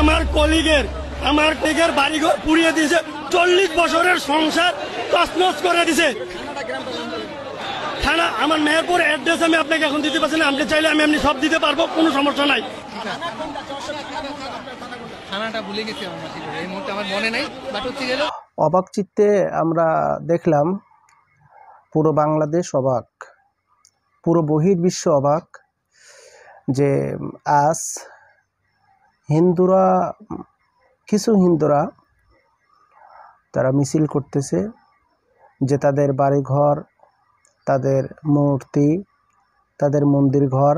আমার কলিগের বাড়িঘর পুড়িয়ে দিয়েছে, 40 বছরের সংসার তছনছ করে দিছে। থানা আমার মেহেরপুর অ্যাড্রেস আমি আপনাকে এখন দিতে পারছি না, আপনি চাইলে আমি এমনি সব দিতে পারবো, কোনো সমস্যা নাই। থানাটা ভুলে গেছি এই মুহূর্তে আমার মনে নেই, বাট হচ্ছে গেল অবাক চিত্তে আমরা দেখলাম, পুরো বাংলাদেশ অবাক, পুরো বহির্বিশ্ব অবাক যে আজ কিছু হিন্দুরা তারা মিছিল করতেছে যে তাদের বাড়িঘর, তাদের মূর্তি, তাদের মন্দির ঘর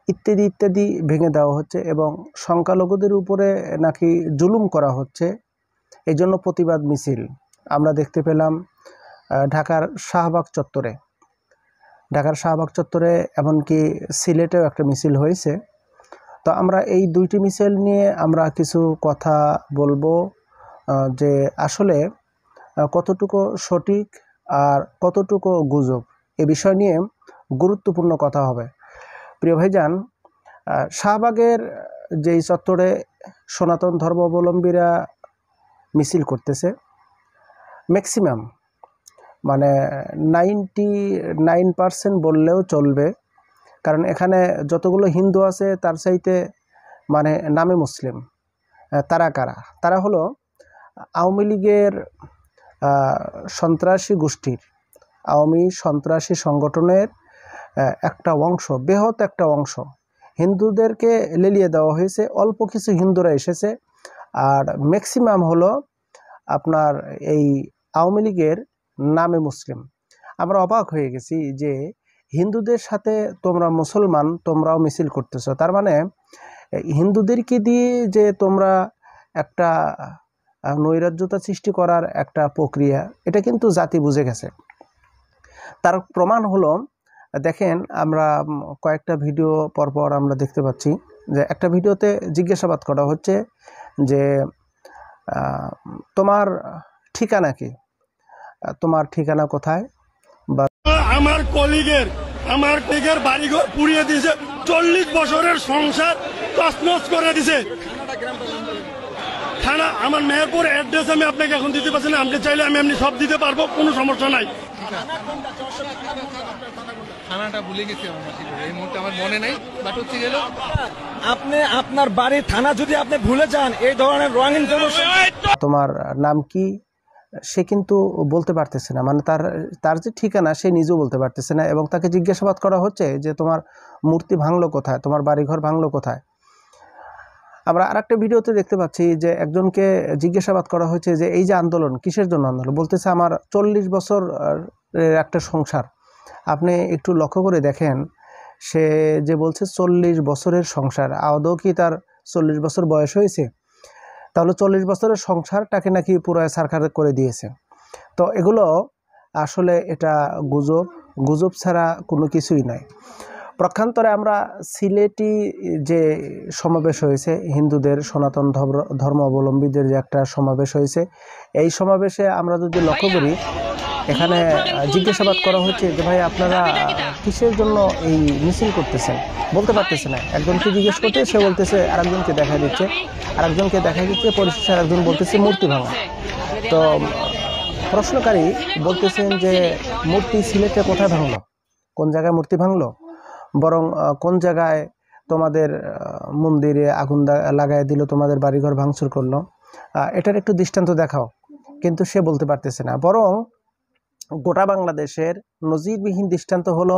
ইত্যাদি ইত্যাদি ভেঙে দেওয়া হচ্ছে এবং সংখ্যালঘুদের উপরে নাকি জুলুম করা হচ্ছে। এই জন্য প্রতিবাদ মিছিল আমরা দেখতে পেলাম ঢাকার শাহবাগ চত্বরে, এমনকি সিলেটেও একটা মিছিল হয়েছে। তো আমরা এই দুইটি মিছিল নিয়ে আমরা কিছু কথা বলবো যে আসলে কতটুকু সঠিক আর কতটুকু গুজব, এ বিষয় নিয়ে গুরুত্বপূর্ণ কথা হবে। প্রিয় ভাইজান, শাহবাগের যেই চত্বরে সনাতন ধর্মাবলম্বীরা মিছিল করতেছে, ম্যাক্সিমাম মানে 99% বললেও চলবে, কারণ এখানে যতগুলো হিন্দু আছে তার চাইতে মানে নামে মুসলিম। তারা কারা? তারা হলো আওয়ামী লীগের সন্ত্রাসী গোষ্ঠীর, আওয়ামী সন্ত্রাসী সংগঠনের একটা অংশ, বৃহৎ একটা অংশ। হিন্দুদেরকে লেলিয়ে দেওয়া হয়েছে, অল্প কিছু হিন্দুরা এসেছে, আর ম্যাক্সিমাম হলো আপনার এই আওয়ামী লীগের নামে মুসলিম। আমরা অবাক হয়ে গেছি যে হিন্দুদের সাথে তোমরা মুসলমান, তোমরাও মিছিল করতেছো, তার মানে হিন্দুদেরকে দিয়ে যে তোমরা একটা নৈরাজ্যতা সৃষ্টি করার একটা প্রক্রিয়া, এটা কিন্তু জাতি বুঝে গেছে। তার প্রমাণ হলো, দেখেন আমরা কয়েকটা ভিডিও পরপর আমরা দেখতে পাচ্ছি যে একটা ভিডিওতে জিজ্ঞাসাবাদ করা হচ্ছে যে তোমার ঠিকানা কি, তোমার ঠিকানা কোথায়। বা আমার কলিগের বাড়িঘর পুড়িয়ে দিয়েছে, 40 বছরের সংসার তছনছ করে দিছে। থানা আমার মেহেরপুর অ্যাড্রেস আমি আপনাকে এখন দিতে পারছি না, আপনি চাইলে আমি এমনি সব দিতে পারবো, কোনো সমস্যা নাই। থানাটা ভুলে গেছি এই মুহূর্তে আমার মনে নেই, বাট হচ্ছে গেল আপনি আপনার বাড়ির থানা যদি আপনি ভুলে যান, এই ধরনের রং ইনফরমেশন, তোমার নাম কি সে কিন্তু বলতে পারতেছে না, মানে তার যে ঠিকানা সে নিজেও বলতে পারতেছে না, এবং তাকে জিজ্ঞাসাবাদ করা হচ্ছে যে তোমার মূর্তি ভাঙলো কোথায়, তোমার বাড়িঘর ভাঙলো কোথায়। আমরা আরেকটা ভিডিওতে দেখতে পাচ্ছি যে একজনকে জিজ্ঞাসাবাদ করা হয়েছে যে এই যে আন্দোলন কিসের জন্য আন্দোলন, বলতেছে আমার 40 বছর একটা সংসার। আপনি একটু লক্ষ্য করে দেখেন, সে যে বলছে 40 বছরের সংসার, আদৌ কি তার 40 বছর বয়স হয়েছে? তাহলে 40 বছরের সংসারটাকে নাকি পুরো সারখার করে দিয়েছে। তো এগুলো আসলে এটা গুজব ছাড়া কোনো কিছুই নয়। পক্ষান্তরে আমরা সিলেটি যে সমাবেশ হয়েছে, হিন্দুদের সনাতন ধর্মাবলম্বীদের যে একটা সমাবেশ হয়েছে, এই সমাবেশে আমরা যদি লক্ষ্য করি, এখানে জিজ্ঞাসাবাদ করা হচ্ছে যে ভাই আপনারা কিসের জন্য এই মিছিল করতেছেন, বলতে পারতেছে না। একজনকে জিজ্ঞেস করতে সে বলতেছে, আরেকজনকে দেখা দিচ্ছে, পরিশেষে আরেকজন বলতেছে মূর্তি ভাঙা। তো প্রশ্নকারী বলতেছেন যে মূর্তি সিলেটে কোথায় ভাঙলো, কোন জায়গায় মূর্তি ভাঙলো, বরং কোন জায়গায় তোমাদের মন্দিরে আগুন লাগাই দিল, তোমাদের বাড়িঘর ভাঙচুর করলো, এটার একটু দৃষ্টান্ত দেখাও। কিন্তু সে বলতে পারতেছে না, বরং গোটা বাংলাদেশের নজিরবিহীন দৃষ্টান্ত হলো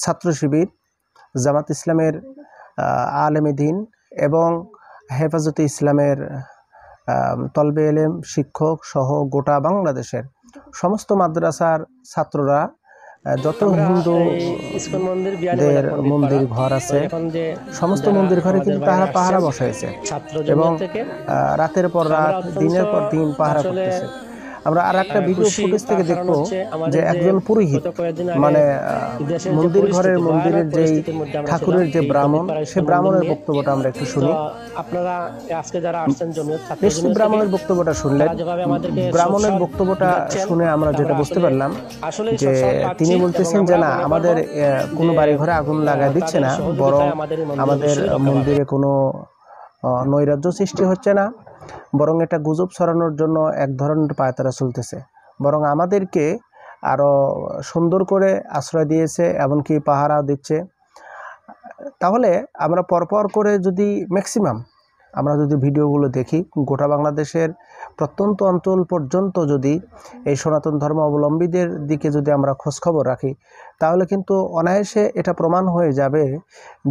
ছাত্র শিবির, জামাত ইসলামের আলেমে দ্বীন এবং হেফাজতে ইসলামের তলবে এলেম শিক্ষক সহ গোটা বাংলাদেশের সমস্ত মাদ্রাসার ছাত্ররা, যত হিন্দুদের মন্দির ঘর আছে সমস্ত মন্দির ঘরে কিন্তু তারা পাহারা বসাইছে এবং রাতের পর রাত, দিনের পর দিন পাহারা করতেছে। আমরা আর একটা ভিডিও ফুটেজ থেকে দেখবো যে একজন পুরোহিত, মানে মন্দিরের যে ঠাকুরের যে ব্রাহ্মণ, সে ব্রাহ্মণের বক্তব্যটা আমরা একটু শুনি। আপনারা আজকে যারা আসছেন নিশ্চয়ই ব্রাহ্মণের বক্তব্যটা শুনলেন। ব্রাহ্মণের বক্তব্যটা শুনে আমরা যেটা বুঝতে পারলাম যে তিনি বলতেছেন যে না, আমাদের কোনো বাড়ি ঘরে আগুন লাগাই দিচ্ছে না, বরং আমাদের মন্দিরে কোনো নৈরাজ্য সৃষ্টি হচ্ছে না, বরং এটা গুজব ছড়ানোর জন্য এক ধরনের পায়তারা চলতেছে। বরং আমাদেরকে আরও সুন্দর করে আশ্রয় দিয়েছে, এমনকি পাহারাও দিচ্ছে। তাহলে আমরা পরপর করে যদি ম্যাক্সিমাম আমরা যদি ভিডিওগুলো দেখি, গোটা বাংলাদেশের প্রত্যন্ত অঞ্চল পর্যন্ত যদি এই সনাতন ধর্ম অবলম্বীদের দিকে যদি আমরা খোঁজখবর রাখি, তাহলে কিন্তু অনায়াসে এটা প্রমাণ হয়ে যাবে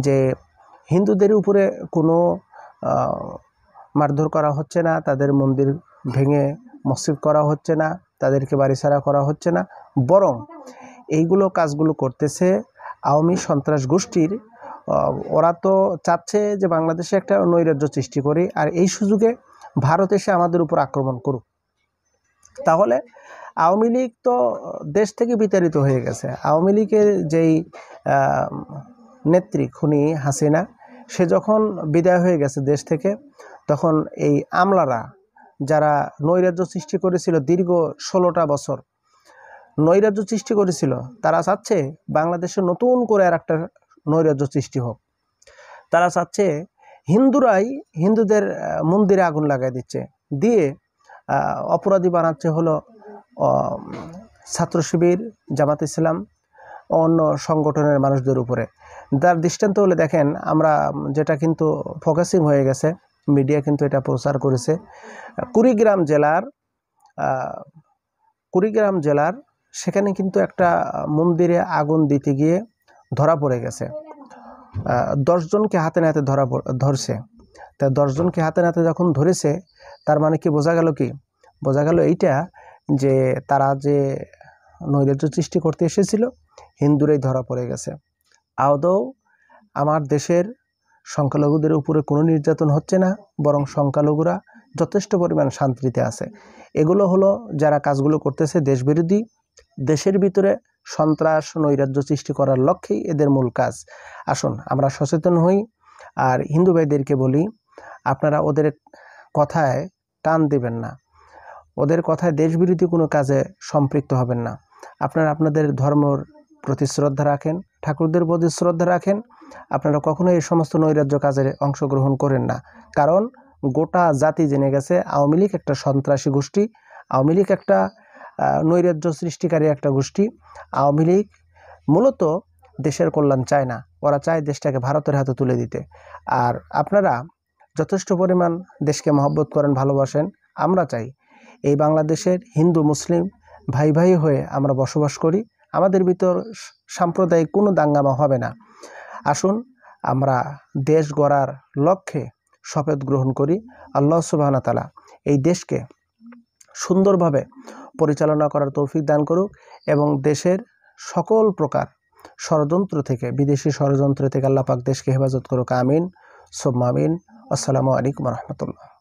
যে হিন্দুদের উপরে কোনো মারধর করা হচ্ছে না, তাদের মন্দির ভেঙে মসজিদ করা হচ্ছে না, তাদেরকে বাড়িছাড়া করা হচ্ছে না, বরং এইগুলো কাজগুলো করতেছে আওয়ামী সন্ত্রাস গোষ্ঠীর। ওরা তো চাচ্ছে যে বাংলাদেশে একটা নৈরাজ্য সৃষ্টি করি, আর এই সুযোগে ভারত এসে আমাদের উপর আক্রমণ করুক। তাহলে আওয়ামী লীগ তো দেশ থেকে বিতাড়িত হয়ে গেছে। আওয়ামী লীগের যেই নেত্রী খুনি হাসিনা, সে যখন বিদায় হয়ে গেছে দেশ থেকে, তখন এই আমলারা যারা নৈরাজ্য সৃষ্টি করেছিল দীর্ঘ 16টা বছর নৈরাজ্য সৃষ্টি করেছিল, তারা চাচ্ছে বাংলাদেশে নতুন করে আর একটা নৈরাজ্য সৃষ্টি হোক। তারা চাচ্ছে হিন্দুরাই হিন্দুদের মন্দিরে আগুন লাগাই দিচ্ছে, দিয়ে অপরাধী বানাচ্ছে হলো ছাত্র শিবির, জামাত ইসলাম, অন্য সংগঠনের মানুষদের উপরে। তার দৃষ্টান্ত হলে দেখেন, আমরা যেটা কিন্তু ফোকাসিং হয়ে গেছে, মিডিয়া কিন্তু এটা প্রচার করেছে, কুড়িগ্রাম জেলার সেখানে কিন্তু একটা মন্দিরে আগুন দিতে গিয়ে ধরা পড়ে গেছে। 10 জনকে হাতে নাতে ধরছে। তা 10 জনকে হাতে নাতে যখন ধরেছে, তার মানে কি বোঝা গেল? কি বোঝা গেল? এইটা যে তারা যে নৈরাজ্য সৃষ্টি করতে এসেছিল, হিন্দুরাই ধরা পড়ে গেছে। আদৌ আমার দেশের সংখ্যালঘুদের উপরে কোনো নির্যাতন হচ্ছে না, বরং সংখ্যালঘুরা যথেষ্ট পরিমাণ শান্তিতে আছে। এগুলো হলো যারা কাজগুলো করতেছে দেশবিরোধী, দেশের ভিতরে সন্ত্রাস নৈরাজ্য সৃষ্টি করার লক্ষ্যেই এদের মূল কাজ। আসুন আমরা সচেতন হই, আর হিন্দু ভাইদেরকে বলি, আপনারা ওদের কথায় টান দেবেন না, ওদের কথায় দেশবিরোধী কোনো কাজে সম্পৃক্ত হবেন না। আপনারা আপনাদের ধর্মের প্রতি শ্রদ্ধা রাখেন, ঠাকুরদের প্রতি শ্রদ্ধা রাখেন। আপনারা কখনো এই সমস্ত নৈরাজ্য কাজে অংশগ্রহণ করেন না, কারণ গোটা জাতি জেনে গেছে আওয়ামী লীগ একটা সন্ত্রাসী গোষ্ঠী, আওয়ামী লীগ একটা নৈরাজ্য সৃষ্টিকারী একটা গোষ্ঠী। আওয়ামী লীগ মূলত দেশের কল্যাণ চায় না, ওরা চায় দেশটাকে ভারতের হাতে তুলে দিতে। আর আপনারা যথেষ্ট পরিমাণ দেশকে মহব্বত করেন, ভালোবাসেন। আমরা চাই এই বাংলাদেশের হিন্দু মুসলিম ভাই ভাই হয়ে আমরা বসবাস করি, আমাদের ভিতর সাম্প্রদায়িক কোনো দাঙ্গামা হবে না। আসুন আমরা দেশ গড়ার লক্ষ্যে শপথ গ্রহণ করি। আল্লাহ সুবহানাহু ওয়া তাআলা এই দেশকে সুন্দরভাবে পরিচালনা করার তৌফিক দান করুক, এবং দেশের সকল প্রকার ষড়যন্ত্র থেকে, বিদেশি ষড়যন্ত্র থেকে আল্লাহ পাক দেশকে হেফাজত করুক। আমিন সুম্মা আমিন। আসসালামু আলাইকুম ওয়া রাহমাতুল্লাহ।